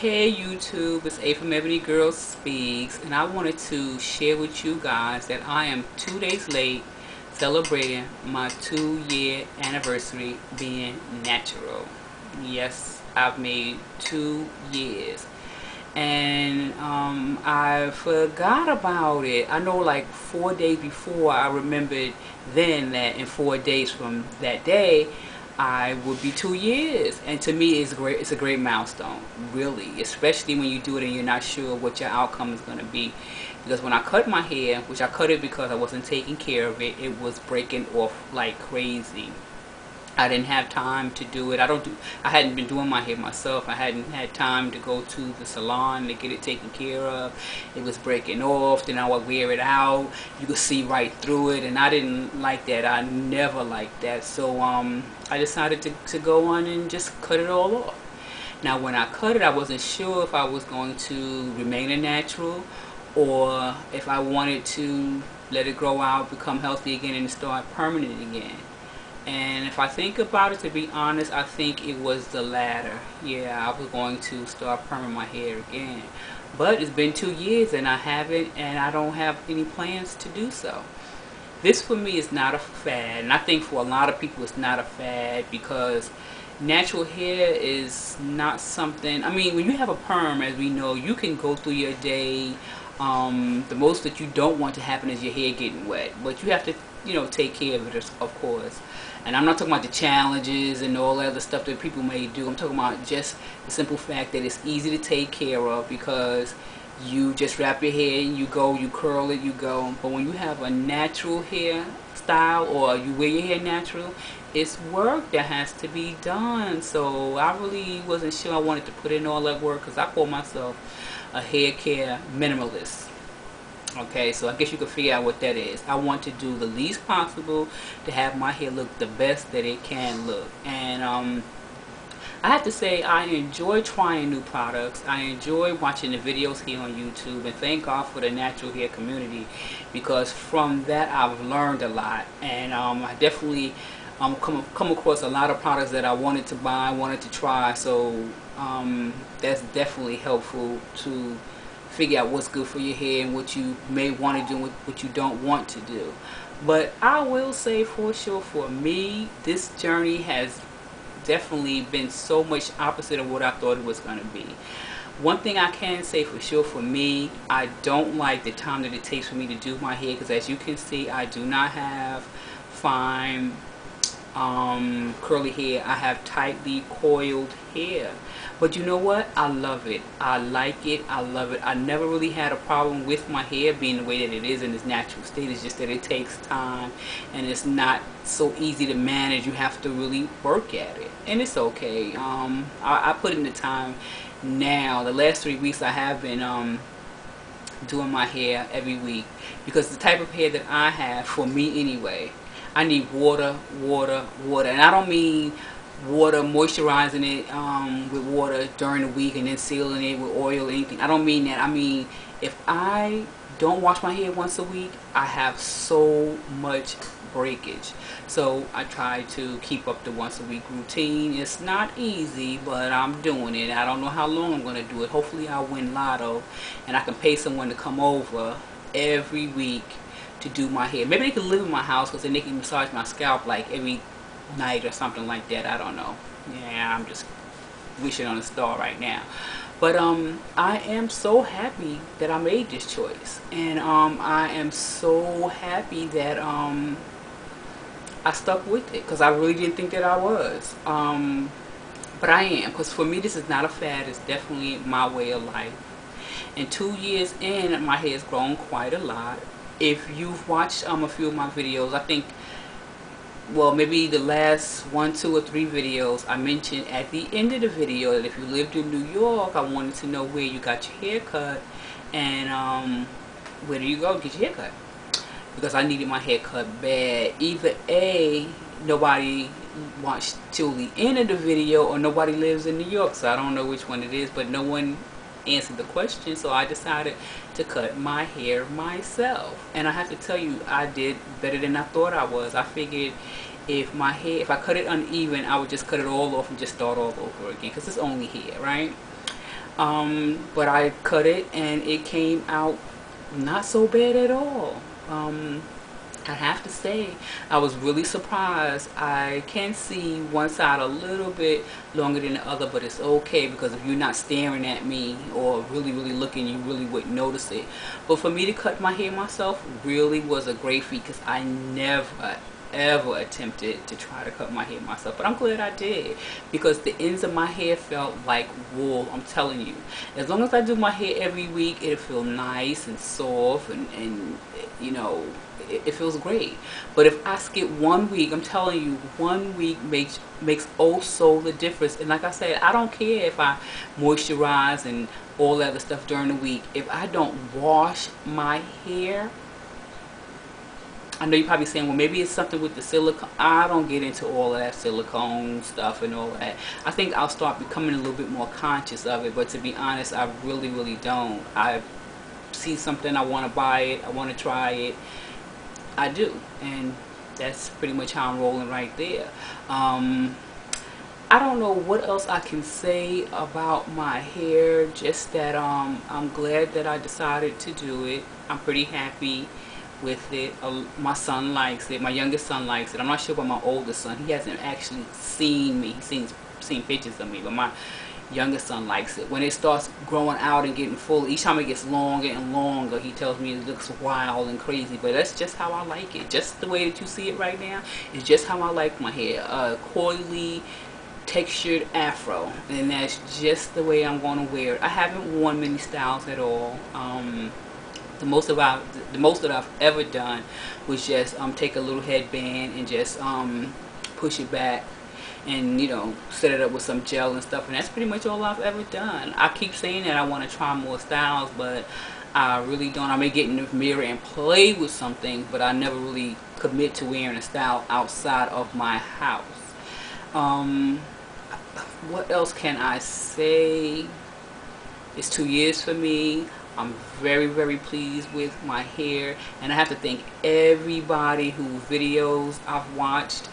Hey YouTube, it's A from Ebony Girl Speaks, and I wanted to share with you guys that I am 2 days late celebrating my 2-year anniversary being natural. Yes, I've made 2 years. And I forgot about it. I know like 4 days before I remembered then that in 4 days from that day I would be 2 years, and to me it's great. It's a great milestone, really, especially when you do it and you're not sure what your outcome is going to be. Because when I cut my hair, which I cut it because I wasn't taking care of it, it was breaking off like crazy. I didn't have time to do it. I hadn't been doing my hair myself. I hadn't had time to go to the salon to get it taken care of. It was breaking off, then I would wear it out. You could see right through it, and I didn't like that. I never liked that. So I decided to go on and just cut it all off. Now when I cut it, I wasn't sure if I was going to remain a natural or if I wanted to let it grow out, become healthy again, and start permanent again. And if I think about it, to be honest, I think it was the latter. Yeah, I was going to start perming my hair again. But it's been 2 years and I haven't, and I don't have any plans to do so. This for me is not a fad, and I think for a lot of people it's not a fad because natural hair is not something. I mean, when you have a perm, as we know, you can go through your day. The most that you don't want to happen is your hair getting wet, but you have to, take care of it, of course. And I'm not talking about the challenges and all that other stuff that people may do. I'm talking about just the simple fact that it's easy to take care of because you just wrap your hair and you go, you curl it, you go. But when you have a natural hair style or you wear your hair natural, it's work that has to be done. So I really wasn't sure I wanted to put in all that work because I call myself a hair care minimalist. Okay, so I guess you can figure out what that is. I want to do the least possible to have my hair look the best that it can look. And I have to say I enjoy trying new products. I enjoy watching the videos here on YouTube, and thank God for the natural hair community because from that I've learned a lot. And I definitely come across a lot of products that I wanted to buy, wanted to try. So that's definitely helpful to figure out what's good for your hair and what you may want to do and what you don't want to do. But I will say for sure, for me, this journey has definitely been so much opposite of what I thought it was going to be. One thing I can say for sure for me, I don't like the time that it takes for me to do my hair because as you can see, I do not have fine curly hair. I have tightly coiled hair. But you know what? I love it. I like it. I love it. I never really had a problem with my hair being the way that it is in its natural state. It's just that it takes time and it's not so easy to manage. You have to really work at it. And it's okay. I put in the time now. The last 3 weeks I have been doing my hair every week because the type of hair that I have, for me anyway, I need water, water, water. And I don't mean water, moisturizing it with water during the week and then sealing it with oil or anything. I don't mean that. I mean, if I don't wash my hair once a week, I have so much breakage. So I try to keep up the once a week routine. It's not easy, but I'm doing it. I don't know how long I'm going to do it. Hopefully I'll win lotto and I can pay someone to come over every week to do my hair. Maybe they can live in my house because then they can massage my scalp like every night or something like that. I don't know. Yeah, I'm just wishing on a star right now. But I am so happy that I made this choice, and I am so happy that I stuck with it because I really didn't think that I was. But I am, because for me this is not a fad. It's definitely my way of life. And 2 years in, my hair has grown quite a lot. If you've watched a few of my videos, I think, well, maybe the last 1, 2, or 3 videos, I mentioned at the end of the video that if you lived in New York, I wanted to know where you got your hair cut and where do you go to get your hair cut, because I needed my hair cut bad. Either A, nobody watched till the end of the video, or nobody lives in New York, so I don't know which one it is, but no one answered the question, so I decided to cut my hair myself. And I have to tell you, I did better than I thought I was. I figured if I cut it uneven, I would just cut it all off and just start all over again because it's only hair, right? But I cut it and it came out not so bad at all. I have to say, I was really surprised. I can see one side a little bit longer than the other, but it's okay because if you're not staring at me or really looking, you really wouldn't notice it. But for me to cut my hair myself really was a great feat because I never ever attempted to try to cut my hair myself, but I'm glad I did because the ends of my hair felt like wool. I'm telling you, as long as I do my hair every week, it'll feel nice and soft and you know, it feels great. But if I skip 1 week, I'm telling you, 1 week makes oh so the difference. And like I said, I don't care if I moisturize and all that other stuff during the week. If I don't wash my hair, I know you're probably saying, well, maybe it's something with the silicone. I don't get into all of that silicone stuff and all that. I think I'll start becoming a little bit more conscious of it. But to be honest, I really don't. I see something, I want to buy it, I want to try it. I do. And that's pretty much how I'm rolling right there. I don't know what else I can say about my hair. Just that I'm glad that I decided to do it. I'm pretty happy with it. My son likes it. My youngest son likes it. I'm not sure about my oldest son. He hasn't actually seen me. He's seen pictures of me, but my youngest son likes it. When it starts growing out and getting full, each time it gets longer and longer, he tells me it looks wild and crazy, but that's just how I like it. Just the way that you see it right now is just how I like my hair. Coily, textured afro, and that's just the way I'm going to wear it. I haven't worn many styles at all. The most that I've ever done was just take a little headband and just push it back and, you know, set it up with some gel and stuff, and that's pretty much all I've ever done. I keep saying that I want to try more styles, but I really don't. I may get in the mirror and play with something, but I never really commit to wearing a style outside of my house. What else can I say? It's 2 years for me. I'm very pleased with my hair, and I have to thank everybody whose videos I've watched,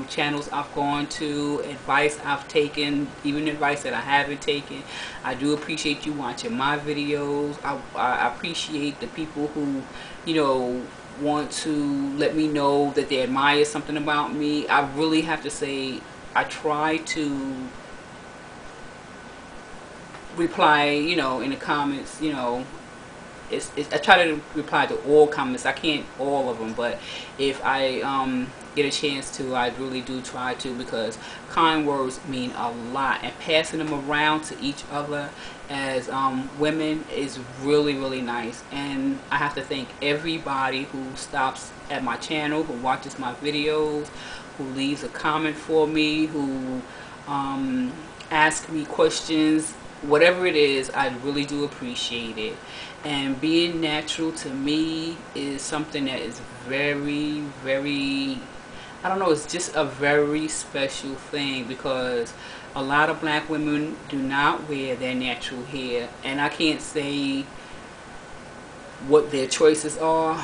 channels I've gone to, advice I've taken, even advice that I haven't taken. I do appreciate you watching my videos. I appreciate the people who, you know, want to let me know that they admire something about me. I really have to say, I try to reply, you know, in the comments, you know, I try to reply to all comments. I can't all of them, but if I get a chance to, I really do try to, because kind words mean a lot, and passing them around to each other as women is really nice. And I have to thank everybody who stops at my channel, who watches my videos, who leaves a comment for me, who asks me questions. Whatever it is, I really do appreciate it. And being natural to me is something that is very I don't know, it's just a very special thing, because a lot of black women do not wear their natural hair, and I can't say what their choices are,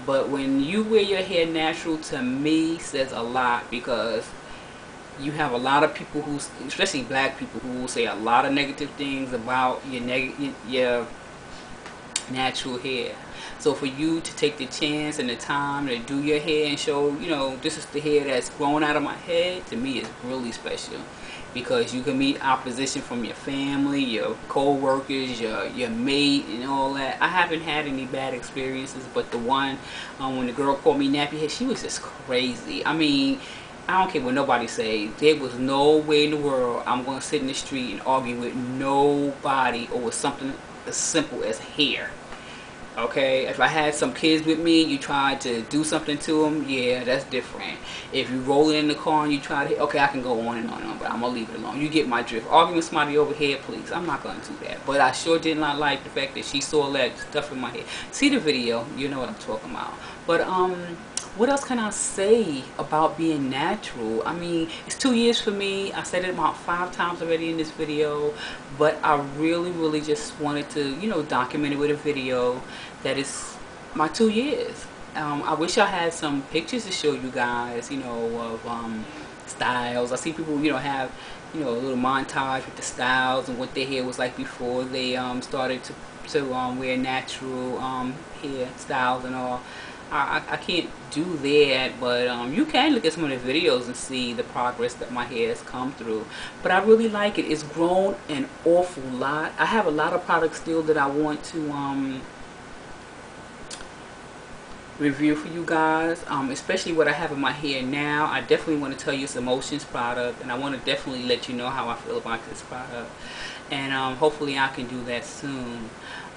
but when you wear your hair natural, to me says a lot, because you have a lot of people who, especially black people, who will say a lot of negative things about your natural hair. So for you to take the chance and the time to do your hair and show, you know, this is the hair that's growing out of my head, to me is really special, because you can meet opposition from your family, your co-workers, your mate, and all that. I haven't had any bad experiences, but the one when the girl called me nappy head, she was just crazy. I mean, I don't care what nobody say. There was no way in the world I'm going to sit in the street and argue with nobody over something as simple as hair. Okay, if I had some kids with me, you tried to do something to them, yeah, that's different. If you roll in the car and you try to, okay, I can go on and on, but I'm going to leave it alone. You get my drift. Arguing with somebody over here, please. I'm not going to do that. But I sure did not like the fact that she saw that stuff in my hair. See the video, you know what I'm talking about. But, what else can I say about being natural? I mean, it's 2 years for me. I said it about 5 times already in this video, but I really just wanted to, you know, document it with a video that is my 2 years. I wish I had some pictures to show you guys, you know, of styles. I see people, you know, have you know, a little montage with the styles and what their hair was like before they started to wear natural hair styles and all. I can't do that, but you can look at some of the videos and see the progress that my hair has come through. But I really like it. It's grown an awful lot. I have a lot of products still that I want to review for you guys, especially what I have in my hair now. I definitely want to tell you it's a Emotions product, and I want to definitely let you know how I feel about this product, and hopefully I can do that soon.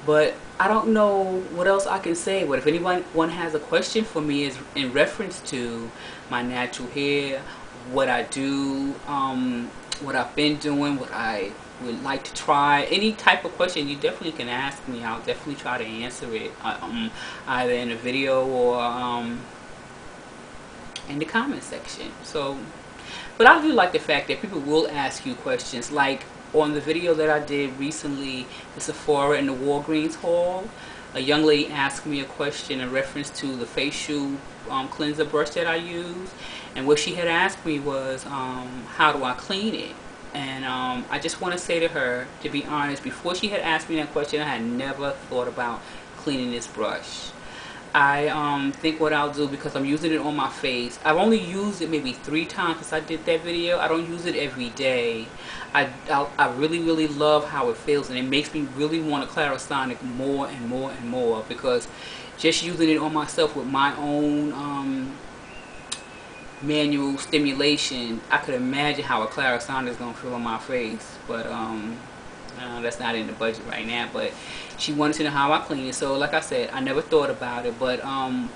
But I don't know what else I can say. But if anyone has a question for me is in reference to my natural hair, what I do, what I've been doing, what I would like to try, any type of question, you definitely can ask me. I'll definitely try to answer it, either in a video or in the comment section. So, but I do like the fact that people will ask you questions. Like on the video that I did recently, the Sephora and the Walgreens haul, a young lady asked me a question in reference to the facial cleanser brush that I use, and what she had asked me was how do I clean it. And I just want to say to her, to be honest, before she had asked me that question, I had never thought about cleaning this brush. I think what I'll do, because I'm using it on my face, I've only used it maybe 3 times since I did that video. I don't use it every day. I really love how it feels, and it makes me really want to Clarisonic more and more and more, because just using it on myself with my own manual stimulation, I could imagine how a Clarisonic is going to feel on my face. But that's not in the budget right now. But she wanted to know how I clean it, so like I said, I never thought about it. But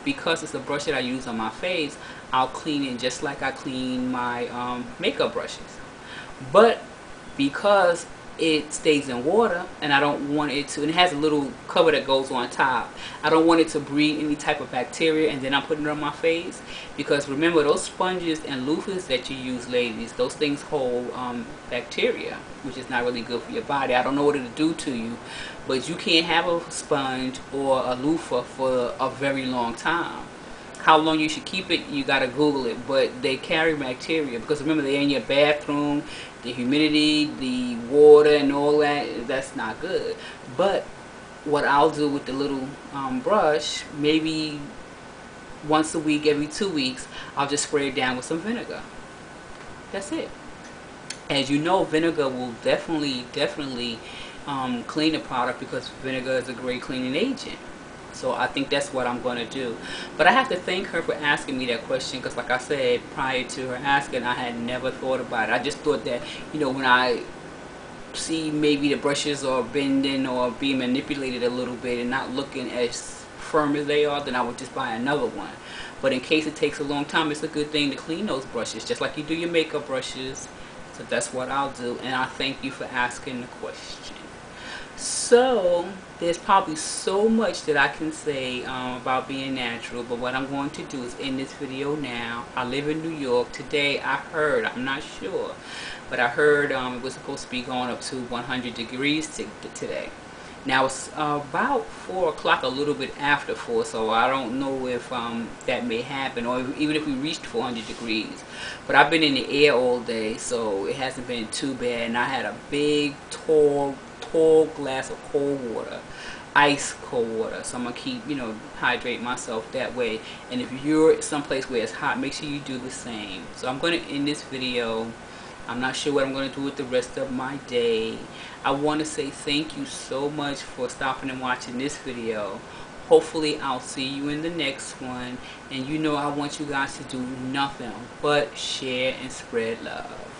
because it's a brush that I use on my face, I'll clean it just like I clean my makeup brushes. But because it stays in water, and I don't want it to, and it has a little cover that goes on top, I don't want it to breed any type of bacteria, and then I'm putting it on my face. Because remember, those sponges and loofahs that you use, ladies, those things hold bacteria, which is not really good for your body. I don't know what it'll do to you, but you can't have a sponge or a loofah for a very long time. How long you should keep it, you gotta Google it, but they carry bacteria, because remember, they're in your bathroom, the humidity, the water, and all that, that's not good. But what I'll do with the little brush, maybe once a week, every 2 weeks, I'll just spray it down with some vinegar. That's it. As you know, vinegar will definitely clean the product, because vinegar is a great cleaning agent. So I think that's what I'm going to do. But I have to thank her for asking me that question, because like I said, prior to her asking, I had never thought about it. I just thought that, you know, when I see maybe the brushes are bending or being manipulated a little bit and not looking as firm as they are, then I would just buy another one. But in case it takes a long time, it's a good thing to clean those brushes, just like you do your makeup brushes. So that's what I'll do, and I thank you for asking the question. So there's probably so much that I can say about being natural, but what I'm going to do is end this video now. I live in New York. Today I heard, I'm not sure, but I heard it was supposed to be going up to 100 degrees today. Now it's about 4 o'clock, a little bit after 4, so I don't know if that may happen, or even if we reached 400 degrees. But I've been in the air all day, so it hasn't been too bad. And I had a big, tall glass of cold water, ice cold water. So I'm going to keep, you know, hydrate myself that way. And if you're someplace where it's hot, make sure you do the same. So I'm going to end this video. I'm not sure what I'm going to do with the rest of my day. I want to say thank you so much for stopping and watching this video. Hopefully I'll see you in the next one. And you know, I want you guys to do nothing but share and spread love.